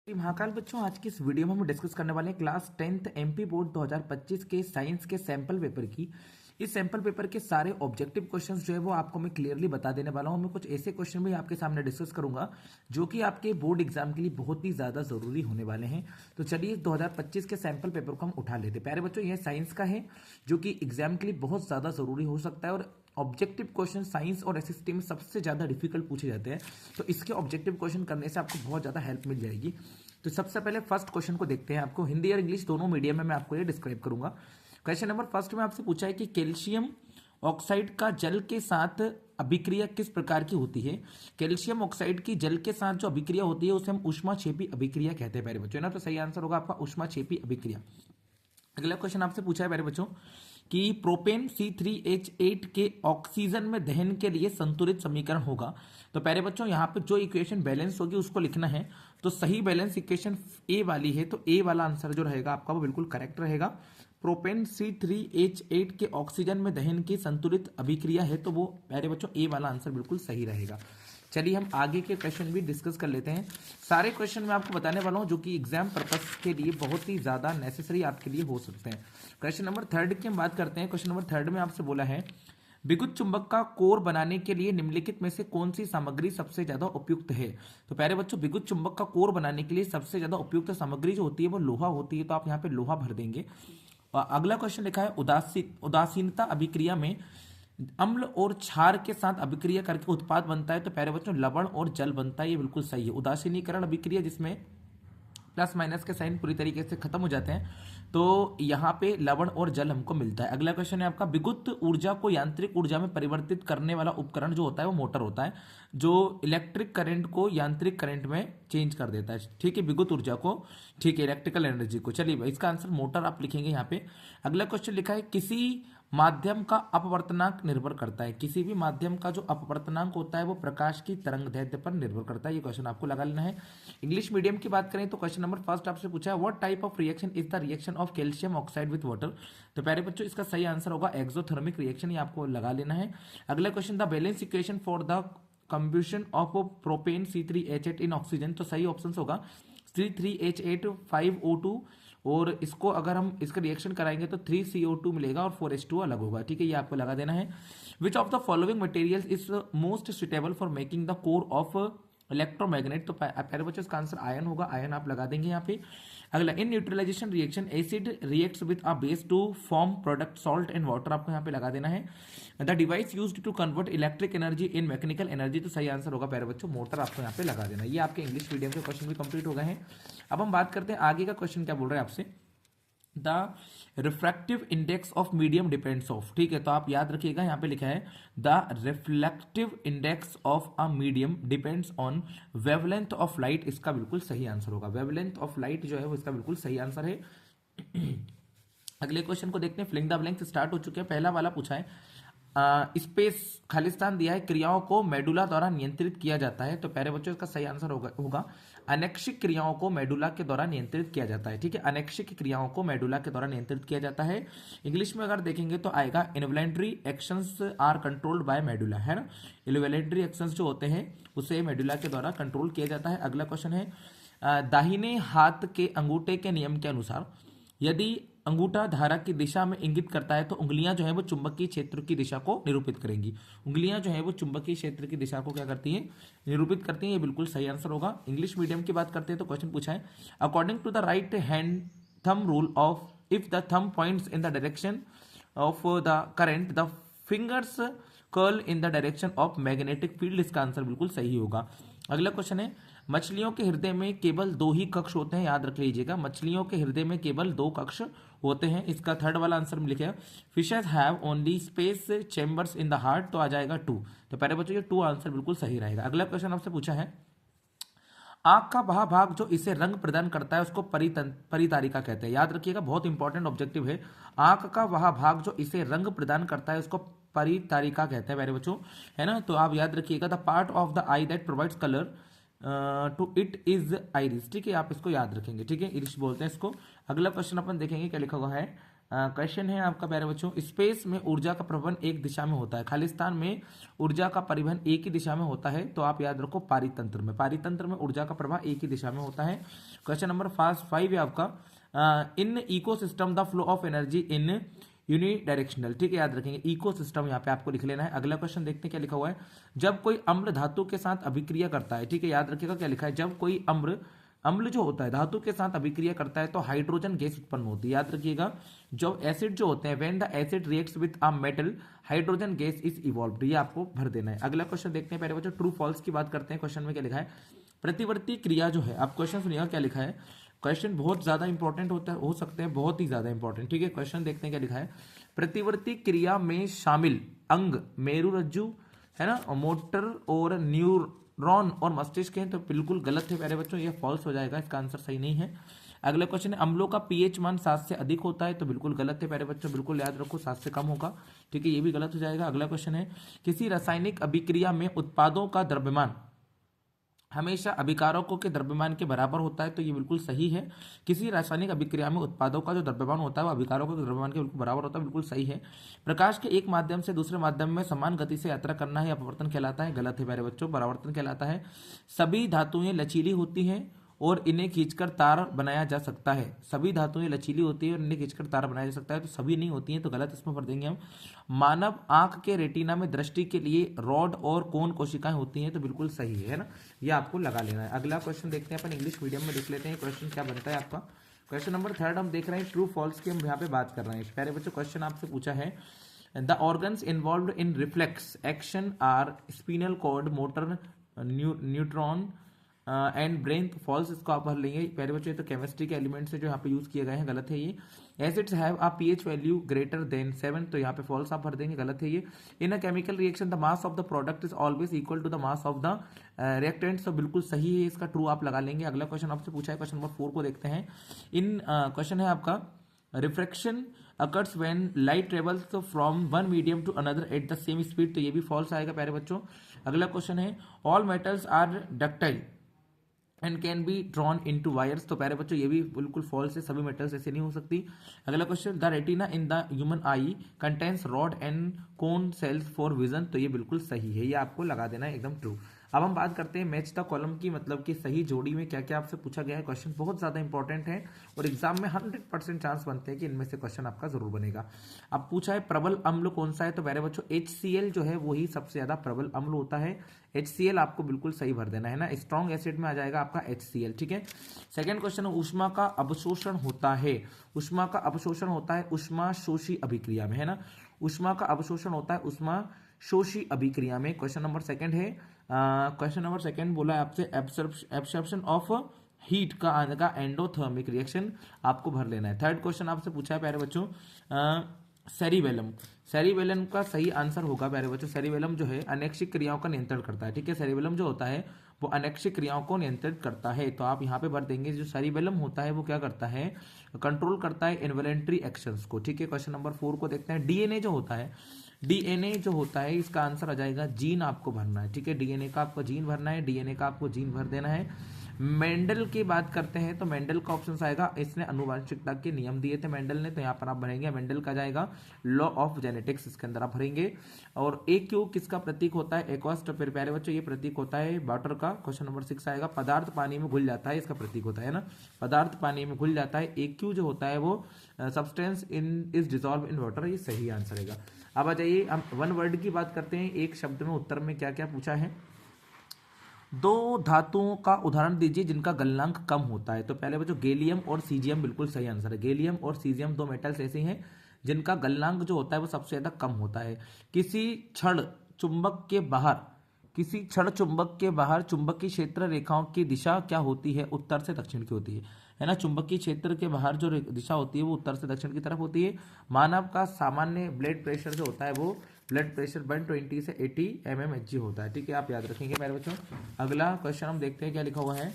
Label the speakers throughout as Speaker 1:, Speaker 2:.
Speaker 1: महाकाल बच्चों, आज की इस वीडियो में हम डिस्कस करने वाले हैं क्लास 10th एमपी बोर्ड 2025 के साइंस के सैंपल पेपर की। इस सैंपल पेपर के सारे ऑब्जेक्टिव क्वेश्चंस जो है वो आपको मैं क्लियरली बता देने वाला हूं। मैं कुछ ऐसे क्वेश्चन भी आपके सामने डिस्कस करूंगा जो कि आपके बोर्ड एग्जाम के लिए बहुत ही ज्यादा जरूरी होने वाले हैं। तो चलिए 2025 के सैंपल पेपर को हम उठा लेते हैं। प्यारे बच्चों, यह साइंस का है जो कि एग्जाम के लिए बहुत ज्यादा जरूरी हो सकता है और ऑब्जेक्टिव क्वेश्चन साइंस और एसएसटी में सबसे ज्यादा डिफिकल्ट पूछे जाते हैं। तो इसके ऑब्जेक्टिव क्वेश्चन करने से आपको बहुत ज्यादा हेल्प मिल जाएगी। तो सबसे पहले फर्स्ट क्वेश्चन को देखते हैं। आपको हिंदी और इंग्लिश दोनों मीडियम में मैं आपको ये डिस्क्राइब करूंगा। क्वेश्चन नंबर फर्स्ट में आपसे पूछा है कि कैल्शियम ऑक्साइड का जल के साथ अभिक्रिया किस प्रकार की होती है। कैल्शियम ऑक्साइड की जल के साथ जो अभिक्रिया होती है उसे हम ऊष्माक्षेपी अभिक्रिया कहते हैं प्यारे बच्चों, ना। तो सही आंसर होगा आपका ऊष्माक्षेपी अभिक्रिया। अगला क्वेश्चन आपसे पूछा है प्यारे बच्चों कि प्रोपेन C3H8 के ऑक्सीजन में दहन के लिए संतुलित समीकरण होगा। तो प्यारे बच्चों, यहाँ पे जो इक्वेशन बैलेंस होगी उसको लिखना है। तो सही बैलेंस इक्वेशन ए वाली है, तो ए वाला आंसर जो रहेगा आपका वो बिल्कुल करेक्ट रहेगा। प्रोपेन C3H8 के ऑक्सीजन में दहन की संतुलित अभिक्रिया है, तो वो प्यारे बच्चों ए वाला आंसर बिल्कुल सही रहेगा। चलिए हम आगे के क्वेश्चन भी डिस्कस कर लेते हैं। सारे क्वेश्चन मैं आपको बताने वाला हूं जो कि एग्जाम पर्पस के लिए बहुत ही ज्यादा नेसेसरी आपके लिए हो सकते हैं। क्वेश्चन नंबर थर्ड की हम बात करते हैं। क्वेश्चन नंबर थर्ड में आपसे बोला है विद्युत चुंबक का कोर बनाने के लिए निम्नलिखित में से कौन सी सामग्री सबसे ज्यादा उपयुक्त है। तो प्यारे बच्चों, विद्युत चुंबक का कोर बनाने के लिए सबसे ज्यादा उपयुक्त सामग्री जो होती है वो लोहा होती है। तो आप यहाँ पे लोहा भर देंगे। और अगला क्वेश्चन लिखा है उदासीनता अभिक्रिया में अम्ल और क्षार के साथ अभिक्रिया करके उत्पाद बनता है। तो प्यारे बच्चों, लवण और जल बनता है। ये बिल्कुल सही है। उदासीनीकरण अभिक्रिया जिसमें प्लस माइनस के साइन पूरी तरीके से खत्म हो जाते हैं, तो यहाँ पे लवण और जल हमको मिलता है। अगला क्वेश्चन है आपका विद्युत ऊर्जा को यांत्रिक ऊर्जा में परिवर्तित करने वाला उपकरण जो होता है वो मोटर होता है, जो इलेक्ट्रिक करंट को यांत्रिक करंट में चेंज कर देता है। ठीक है, विद्युत ऊर्जा को, ठीक है, इलेक्ट्रिकल एनर्जी को। चलिए इसका आंसर मोटर आप लिखेंगे यहाँ पे। अगला क्वेश्चन लिखा है किसी माध्यम का अपवर्तनांक निर्भर करता है। किसी भी माध्यम का जो अपवर्तनांक होता है वो प्रकाश की तरंगदैर्घ्य पर निर्भर करता है। ये क्वेश्चन आपको लगा लेना है। इंग्लिश मीडियम की बात करें तो क्वेश्चन नंबर फर्स्ट आपसे पूछा है what type of reaction is the reaction of calcium oxide with water. तो प्यारे बच्चों, इसका सही आंसर होगा एक्सोथर्मिक रिएक्शन। ये आपको लगा लेना है। अगला question the balance equation for the combustion of propane C3H8 in oxygen. तो सही ऑप्शन होगा C3H8 5O2, और इसको अगर हम इसका रिएक्शन कराएंगे तो 3CO2 मिलेगा और 4H2 अलग होगा। ठीक है, ये आपको लगा देना है। Which of the following materials is most suitable for making the core of electromagnet. तो प्यारे बच्चों, इसका आंसर आयन होगा। आयन आप लगा देंगे यहाँ पे। अगला in neutralization reaction acid reacts with a base to form product salt and water, आपको यहाँ पे लगा देना है। The device used to convert electric energy in mechanical energy. तो सही आंसर होगा प्यारे बच्चों मोटर, आपको यहाँ पे लगा देना। ये आपके इंग्लिश मीडियम के क्वेश्चन भी कंप्लीट हो गए हैं। अब हम बात करते हैं आगे का क्वेश्चन क्या बोल रहे हैं आपसे। The refractive index of medium depends of. ठीक है, तो आप याद रखिएगा, यहाँ पे लिखा है the reflective index of a medium depends on wavelength of light. इसका बिल्कुल सही आंसर होगा। वेवलेंथ ऑफ लाइट जो है वो इसका बिल्कुल सही आंसर है। अगले क्वेश्चन को देखते हैं। फिलिंग द ब्लैंक्स स्टार्ट हो चुके हैं। पहला वाला पूछा है स्पेस खालिस्तान दिया है क्रियाओं को मेडुला द्वारा नियंत्रित किया जाता है। तो प्यारे बच्चों, इसका सही आंसर होगा अनैक्षिक क्रियाओं को मेडुला के द्वारा नियंत्रित किया जाता है। ठीक है, अनैक्षिक क्रियाओं को मेडुला के द्वारा नियंत्रित किया जाता है। इंग्लिश में अगर देखेंगे तो आएगा involuntary actions are controlled by medulla, है ना। इनवॉलेंटरी एक्शंस जो होते हैं उसे मेडुला के द्वारा कंट्रोल किया जाता है। अगला क्वेश्चन है दाहिने हाथ के अंगूठे के नियम के अनुसार यदि अंगूठा धारा की दिशा में इंगित करता है तो उंगलियां जो है वो चुंबकीय क्षेत्र की दिशा को निरूपित करेंगी। उंगलियां जो है वो चुंबकीय क्षेत्र की दिशा को क्या करती हैं, निरूपित करती हैं। ये बिल्कुल सही आंसर होगा। इंग्लिश मीडियम की बात करते हैं तो क्वेश्चन पूछा है according to the right hand thumb rule of if the thumb points in the direction of the current the fingers curl in the direction of magnetic field. इसका answer बिल्कुल सही होगा। अगला क्वेश्चन है मछलियों के हृदय में केवल 2 ही कक्ष होते हैं। याद रख लीजिएगा, मछलियों के हृदय में केवल 2 कक्ष होते हैं। इसका थर्ड वाला आंसर में लिखेगा fishes have only space chambers in the heart. तो आ जाएगा 2। तो पहले बच्चों ये 2 आंसर बिल्कुल सही रहेगा। अगला क्वेश्चन आपसे पूछा है आंख का वह भाग जो इसे रंग प्रदान करता है उसको परितारिका कहते हैं। याद रखिएगा, बहुत इंपॉर्टेंट ऑब्जेक्टिव है। आंख का वह भाग जो इसे रंग प्रदान करता है उसको परितारिका कहते हैं मेरे बच्चों, है ना। तो आप याद रखिएगा the part of the eye that provides colour to it is iris. ठीक है, आप इसको याद रखेंगे। ठीक है, इरिश बोलते हैं इसको। अगला क्वेश्चन अपन देखेंगे क्या लिखा हुआ है क्वेश्चन है आपका प्यारे बच्चों, स्पेस में ऊर्जा का परिवहन एक दिशा में होता है, खालिस्तान में ऊर्जा का परिवहन एक ही दिशा में होता है, तो आप याद रखो पारितंत्र में ऊर्जा का प्रवाह एक ही दिशा में होता है। क्वेश्चन नंबर 5 है आपका, in ecosystem the flow of energy in unidirectional, ठीक है, याद रखेंगे इकोसिस्टम यहाँ पे आपको लिख लेना है। अगला क्वेश्चन देखते हैं क्या लिखा हुआ है, जब कोई अम्ल धातु के साथ अभिक्रिया करता है, ठीक है, याद रखिएगा क्या लिखा है, जब कोई अम्ल जो होता है धातु के साथ अभिक्रिया करता है तो हाइड्रोजन गैस उत्पन्न होती है, याद रखिएगा। जो एसिड जो होते हैं, when the acid reacts with a metal hydrogen gas is evolved, ये आपको भर देना है। अगला क्वेश्चन देखते हैं पहले बच्चों, ट्रू फॉल्स की बात करते हैं। क्वेश्चन में क्या लिखा है, प्रतिवर्ती क्रिया जो है, आप क्वेश्चन सुनिएगा क्या लिखा है, क्वेश्चन बहुत ज्यादा इंपॉर्टेंट होता है, हो सकते हैं बहुत ही ज्यादा इंपॉर्टेंट, ठीक है। क्वेश्चन देखते हैं क्या लिखा है, प्रतिवर्ती क्रिया में शामिल अंग मेरुरज्जु है ना, मोटर और न्यूरॉन और मस्तिष्क हैं, तो बिल्कुल गलत है प्यारे बच्चों, ये फॉल्स हो जाएगा, इसका आंसर सही नहीं है। अगला क्वेश्चन है, अम्लों का पीएच मान 7 से अधिक होता है, तो बिल्कुल गलत है प्यारे बच्चों, बिल्कुल याद रखो 7 से कम होगा, ठीक है, ये भी गलत हो जाएगा। अगला क्वेश्चन है, किसी रासायनिक अभिक्रिया में उत्पादों का द्रव्यमान हमेशा अभिकारकों के द्रव्यमान के बराबर होता है, तो ये बिल्कुल सही है। किसी रासायनिक अभिक्रिया में उत्पादों का जो द्रव्यमान होता है वो अभिकारकों के द्रव्यमान के बिल्कुल बराबर होता है, बिल्कुल सही है। प्रकाश के एक माध्यम से दूसरे माध्यम में समान गति से यात्रा करना है अपवर्तन कहलाता है, गलत है प्यारे बच्चों, परावर्तन कहलाता है। सभी धातुएं लचीली होती हैं और इन्हें खींचकर तार बनाया जा सकता है, सभी धातुएं लचीली होती है और इन्हें खींचकर तार बनाया जा सकता है, तो सभी नहीं होती हैं, तो गलत इसमें भर देंगे हम। मानव आंख के रेटिना में दृष्टि के लिए रॉड और कोन कोशिकाएं होती हैं, तो बिल्कुल सही है ना, ये आपको लगा लेना है। अगला क्वेश्चन देखते हैं अपन, इंग्लिश मीडियम में देख लेते हैं क्वेश्चन क्या बनता है आपका। क्वेश्चन नंबर 3 हम देख रहे हैं, ट्रू फॉल्स की हम यहाँ पे बात कर रहे हैं। पहले बच्चों क्वेश्चन आपसे पूछा है, the organs involve in reflex action are spinal cord, motor neutron and brain, false, इसको आप भर लेंगे पहले बच्चों, तो केमिस्ट्री के एलिमेंट्स से जो यहाँ पे यूज किए गए हैं, गलत है ये। Acids have a pH value greater than 7, तो यहाँ पे फॉल्स आप भर देंगे, गलत है ये। In a chemical reaction the mass of the product is always equal to the mass of the reactant, तो बिल्कुल सही है, इसका ट्रू आप लगा लेंगे। अगला क्वेश्चन आपसे पूछा है, क्वेश्चन नंबर 4 को देखते हैं। इन क्वेश्चन है आपका, refraction occurs when light travels from one medium to another at the same speed, तो ये भी फॉल्स आएगा प्यारे बच्चों। अगला क्वेश्चन है, all metals are ductile and can be drawn into wires, तो प्यारे बच्चों ये भी बिल्कुल फॉल्स है, सभी मेटल्स ऐसे नहीं हो सकती। अगला question, the retina in the human I contains rod and cone cells for vision, तो ये बिल्कुल सही है, ये आपको लगा देना है एकदम ट्रू। अब हम बात करते हैं मैच द कॉलम की, मतलब कि सही जोड़ी में क्या क्या आपसे पूछा गया है। क्वेश्चन बहुत ज्यादा इंपॉर्टेंट है और एग्जाम में 100% चांस बनते हैं कि इनमें से क्वेश्चन आपका जरूर बनेगा। अब पूछा है प्रबल अम्ल कौन सा है, तो प्यारे बच्चों HCl जो है वही सबसे ज्यादा प्रबल अम्ल होता है, HCl आपको बिल्कुल सही भर देना है ना, स्ट्रॉन्ग एसिड में आ जाएगा आपका HCl, ठीक है। सेकंड क्वेश्चन, ऊष्मा का अवशोषण होता है, ऊष्मा का अवशोषण होता है ऊष्मा शोषी अभिक्रिया में, है ना, ऊष्मा का अवशोषण होता है ऊष्मा शोषी अभिक्रिया में। क्वेश्चन नंबर 2 है, क्वेश्चन नंबर 2 बोला है आपसे, एब्सॉर्प्शन ऑफ हीट का एंडोथर्मिक रिएक्शन आपको भर लेना है। थर्ड क्वेश्चन आपसे पूछा है प्यारे बच्चों, सेरिबेलम, सेरिबेलम का सही आंसर होगा प्यारे बच्चों, सेरिबेलम जो है अनैक्षिक क्रियाओं का नियंत्रण करता है, ठीक है, सेरिबेलम जो होता है वो अनैक्षिक क्रियाओं को नियंत्रित करता है, तो आप यहाँ पे भर देंगे, जो सेरिबेलम होता है वो क्या करता है, कंट्रोल करता है इन्वॉलंटरी एक्शंस को, ठीक है। क्वेश्चन नंबर 4 को देखते हैं, डीएनए जो होता है, डीएनए जो होता है इसका आंसर आ जाएगा जीन आपको भरना है, ठीक है, डीएनए का आपको जीन भरना है, डीएनए का आपको जीन भर देना है। मेंडल की बात करते हैं तो मेंडल का ऑप्शन आएगा, इसने आनुवंशिकता के नियम दिए थे मेंडल ने, तो यहाँ पर आप भरेंगे मेंडल का जाएगा लॉ ऑफ जेनेटिक्स, इसके अंदर आप भरेंगे। और AQ किसका प्रतीक होता है, एक्वस, तो फिर प्यारे बच्चों ये प्रतीक होता है वाटर का। क्वेश्चन नंबर 6 आएगा, पदार्थ पानी में घुल जाता है, इसका प्रतीक होता है ना, पदार्थ पानी में घुल जाता है। AQ जो होता है वो substance in is dissolve in water, ये सही आंसर रहेगा। अब आ जाइए हम वन वर्ड की बात करते हैं, एक शब्द में उत्तर में क्या क्या पूछा है। 2 धातुओं का उदाहरण दीजिए जिनका गलनांक कम होता है, तो पहले बच्चों गैलियम और सीजियम बिल्कुल सही आंसर है, गैलियम और सीजियम 2 मेटल्स ऐसे हैं जिनका गलनांक जो होता है वो सबसे ज्यादा कम होता है। किसी क्षण चुंबक के बाहर चुंबकीय क्षेत्र रेखाओं की दिशा क्या होती है, उत्तर से दक्षिण की होती है ना, चुंबकीय क्षेत्र के बाहर जो दिशा होती है वो उत्तर से दक्षिण की तरफ होती है। मानव का सामान्य ब्लड प्रेशर जो होता है वो ब्लड प्रेशर 120 से 80 mmHg होता है, ठीक है, आप याद रखेंगे मेरे बच्चों। अगला क्वेश्चन हम देखते हैं क्या लिखा हुआ है,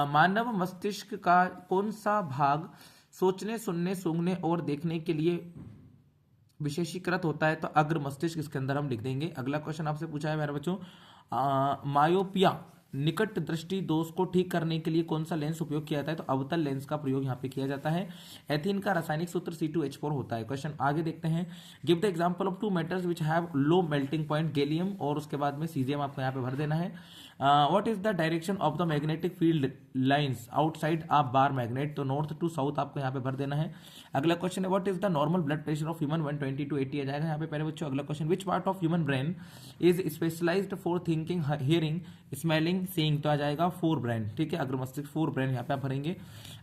Speaker 1: मानव मस्तिष्क का कौन सा भाग सोचने, सुनने, सूंघने और देखने के लिए विशेषीकृत होता है, तो अग्र मस्तिष्क, इसके अंदर हम लिख देंगे। अगला क्वेश्चन आपसे पूछा है मेरे बच्चों, मायोपिया निकट दृष्टि दोष को ठीक करने के लिए कौन सा लेंस उपयोग किया जाता है? तो अवतल लेंस का प्रयोग यहाँ पे किया जाता है। एथीन का रासायनिक सूत्र C2H4 होता है। क्वेश्चन आगे देखते हैं। Give the example of two metals which have low melting point, gallium और उसके बाद में सीजियम आपको यहाँ पे भर देना है। What is the direction of the magnetic field lines outside a bar magnet? तो नॉर्थ टू साउथ आपको यहाँ पे भर देना है। अगला क्वेश्चन है what is the normal blood pressure of human? 120 to 80 आ जाएगा यहाँ पे पहले बच्चों। अगला question which part of human brain is specialised for thinking, hearing, smelling, seeing? तो आ जाएगा फोर ब्रेन, ठीक है, अग्र मस्तिष्क, फोर ब्रेन यहाँ पे आप भरेंगे।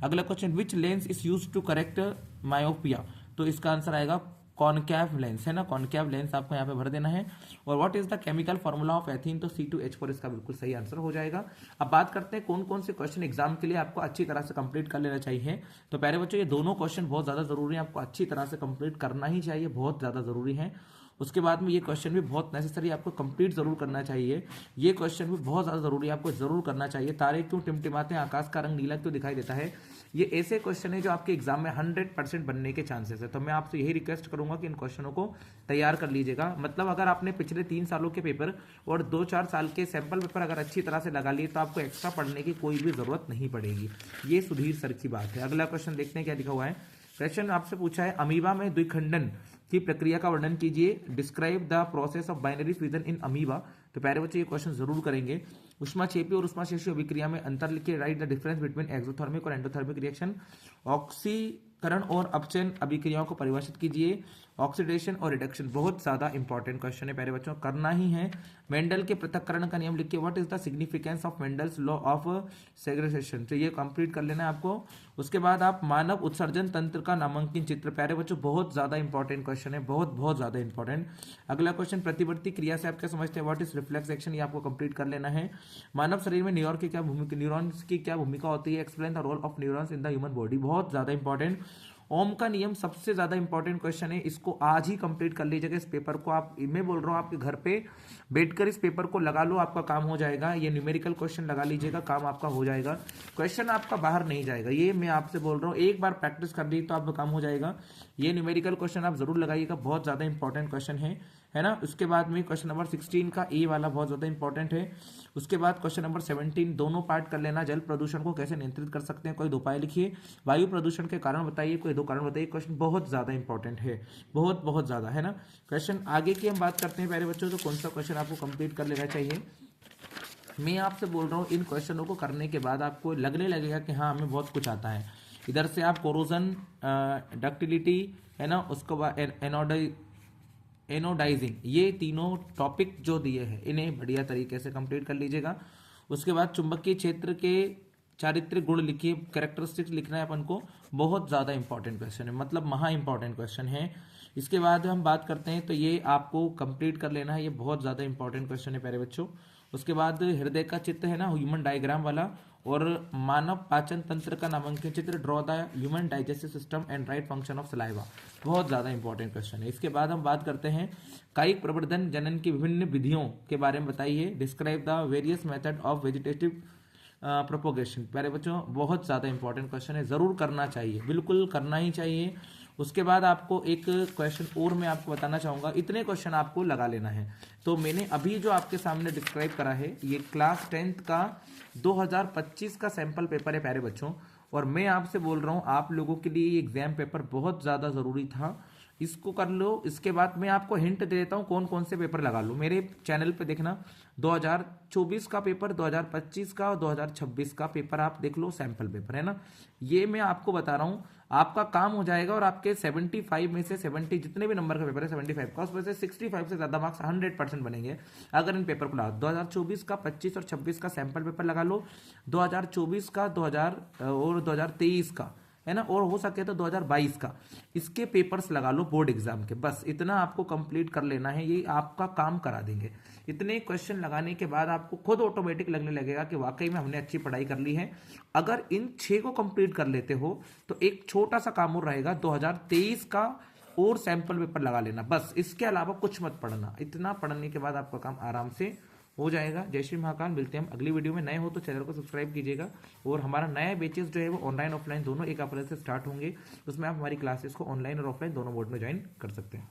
Speaker 1: अगला question which lens is use to correct myopia? तो इसका आंसर आएगा कॉनकैव लेंस, है ना, कॉनकैव लेंस आपको यहाँ पे भर देना है। और what is the chemical formula of ethene? तो C2H4 इसका बिल्कुल सही आंसर हो जाएगा। अब बात करते हैं कौन कौन से क्वेश्चन एग्जाम के लिए आपको अच्छी तरह से कंप्लीट कर लेना चाहिए। तो पहले बच्चों ये दोनों क्वेश्चन बहुत ज्यादा जरूरी है, आपको अच्छी तरह से कंप्लीट करना ही चाहिए, बहुत ज्यादा जरूरी है। उसके बाद में ये क्वेश्चन भी बहुत नेसेसरी, आपको कंप्लीट जरूर करना चाहिए। ये क्वेश्चन भी बहुत ज्यादा जरूरी है, आपको जरूर करना चाहिए। तारे क्यों टिमटिमाते हैं, आकाश का रंग नीला क्यों दिखाई देता है? ये ऐसे क्वेश्चन है जो आपके एग्जाम में 100% बनने के चांसेस है। तो मैं आपसे यही रिक्वेस्ट करूंगा कि इन क्वेश्चनों को तैयार कर लीजिएगा। मतलब अगर आपने पिछले 3 सालों के पेपर और 2-4 साल के सैंपल पेपर अगर अच्छी तरह से लगा लिए तो आपको एक्स्ट्रा पढ़ने की कोई भी जरूरत नहीं पड़ेगी। ये सुधीर सर की बात है। अगला क्वेश्चन देखते हैं क्या लिखा हुआ है। क्वेश्चन आपसे पूछा है अमीबा में द्विखंडन की प्रक्रिया का वर्णन कीजिए। Describe the process of binary fusion in amoeba. तो पहले बच्चे ये क्वेश्चन जरूर करेंगे। उष्माक्षेपी और उष्माशेषी अभिक्रिया में अंतर लिखिए। Right the difference between exothermic और एंडोथर्मिक रिएक्शन। ऑक्सीकरण और अपचयन अभिक्रियाओं को परिभाषित कीजिए। ऑक्सीडेशन और रिडक्शन, बहुत ज्यादा इंपॉर्टेंट क्वेश्चन है, पहले बच्चों करना ही है। मेंडल के पृथक्करण का नियम लिखिए। What is the significance of Mendel's law of segregation? तो ये कंप्लीट कर लेना है आपको। उसके बाद आप मानव उत्सर्जन तंत्र का नामांकन चित्र, प्यारे बच्चों बहुत ज्यादा इंपॉर्टेंट क्वेश्चन है, बहुत बहुत ज्यादा इंपॉर्टेंट। अगला क्वेश्चन प्रतिवर्ती क्रिया से आप क्या समझते हैं? What is reflex action? ये आपको कंप्लीट कर लेना है। मानव शरीर में न्यूरॉन्स की क्या भूमिका होती है? Explain the role of neurons in the human body, बहुत ज्यादा इंपॉर्टेंट। ओम का नियम सबसे ज्यादा इंपॉर्टेंट क्वेश्चन है, इसको आज ही कंप्लीट कर लीजिएगा। इस पेपर को आप, मैं बोल रहा हूं आपके घर पे बैठकर इस पेपर को लगा लो, आपका काम हो जाएगा। ये न्यूमेरिकल क्वेश्चन लगा लीजिएगा, काम आपका हो जाएगा। क्वेश्चन आपका बाहर नहीं जाएगा, ये मैं आपसे बोल रहा हूँ। एक बार प्रैक्टिस कर ली तो आपका काम हो जाएगा। ये न्यूमेरिकल क्वेश्चन आप जरूर लगाइएगा, बहुत ज्यादा इंपॉर्टेंट क्वेश्चन है ना। उसके बाद में क्वेश्चन नंबर 16 का ए वाला बहुत ज्यादा इंपॉर्टेंट है। उसके बाद क्वेश्चन नंबर 17 दोनों पार्ट कर लेना। जल प्रदूषण को कैसे नियंत्रित कर सकते हैं? कोई 2 उपाय लिखिए। वायु प्रदूषण के कारण बताइए, कोई 2 कारण बताइए। क्वेश्चन बहुत ज्यादा इंपॉर्टेंट है, बहुत बहुत ज्यादा, है ना। क्वेश्चन आगे की हम बात करते हैं प्यारे बच्चों, तो कौन सा क्वेश्चन आपको कंप्लीट कर लेना चाहिए। मैं आपसे बोल रहा हूँ इन क्वेश्चनों को करने के बाद आपको लगने लगेगा कि हाँ हमें बहुत कुछ आता है। इधर से आप कोरोजन, डक्टिलिटी, है ना, उसके बाद एनोडाइजिंग, ये तीनों टॉपिक जो दिए हैं इन्हें बढ़िया तरीके से कंप्लीट कर लीजिएगा। उसके बाद चुंबकीय क्षेत्र के चारित्रिक गुण लिखिए, कैरेक्टरिस्टिक्स लिखना है अपन को, बहुत ज़्यादा इंपॉर्टेंट क्वेश्चन है, मतलब महा इंपॉर्टेंट क्वेश्चन है। इसके बाद हम बात करते हैं तो ये आपको कंप्लीट कर लेना है, ये बहुत ज़्यादा इंपॉर्टेंट क्वेश्चन है प्यारे बच्चों। उसके बाद हृदय का चित्र है ना, ह्यूमन डायग्राम वाला, और मानव पाचन तंत्र का नामांकन चित्र, draw the human digestive system and right function of saliva, बहुत ज्यादा इंपॉर्टेंट क्वेश्चन है। इसके बाद हम बात करते हैं कायिक प्रवर्धन जनन की विभिन्न विधियों के बारे में बताइए। Describe the various method of vegetative propagation, प्यारे बच्चों बहुत ज्यादा इंपॉर्टेंट क्वेश्चन है, जरूर करना चाहिए, बिल्कुल करना ही चाहिए। उसके बाद आपको एक क्वेश्चन और मैं आपको बताना चाहूंगा, इतने क्वेश्चन आपको लगा लेना है। तो मैंने अभी जो आपके सामने डिस्क्राइब करा है ये क्लास 10th का 2025 का सैंपल पेपर है प्यारे बच्चों, और मैं आपसे बोल रहा हूँ आप लोगों के लिए ये एग्जाम पेपर बहुत ज्यादा जरूरी था, इसको कर लो। इसके बाद मैं आपको हिंट दे देता हूँ कौन कौन से पेपर लगा लो। मेरे चैनल पे देखना 2024 का पेपर, 2025 का और 2026 का पेपर आप देख लो, सैंपल पेपर है ना। ये मैं आपको बता रहा हूँ, आपका काम हो जाएगा और आपके 75 में से 70 जितने भी नंबर का पेपर है 75 का, उसमें से 65 से ज्यादा मार्क्स 100% बनेंगे अगर इन पेपर को लगा। 2024 का, 25 और 26 का सैंपल पेपर लगा लो, 2024 का, 2000 और 2023 का, है ना, और हो सके तो 2022 का, इसके पेपर्स लगा लो बोर्ड एग्जाम के। बस इतना आपको कंप्लीट कर लेना है, ये आपका काम करा देंगे। इतने क्वेश्चन लगाने के बाद आपको खुद ऑटोमेटिक लगने लगेगा कि वाकई में हमने अच्छी पढ़ाई कर ली है। अगर इन 6 को कंप्लीट कर लेते हो तो एक छोटा सा काम और रहेगा, 2023 का और सैंपल पेपर लगा लेना, बस इसके अलावा कुछ मत पढ़ना। इतना पढ़ने के बाद आपका काम आराम से हो जाएगा। जय श्री महाकाल, मिलते हैं हम अगली वीडियो में। नए हो तो चैनल को सब्सक्राइब कीजिएगा, और हमारा नया बैचेस जो है वो ऑनलाइन ऑफलाइन दोनों 1 अप्रैल से स्टार्ट होंगे। उसमें आप हमारी क्लासेस को ऑनलाइन और ऑफलाइन दोनों मोड में ज्वाइन कर सकते हैं।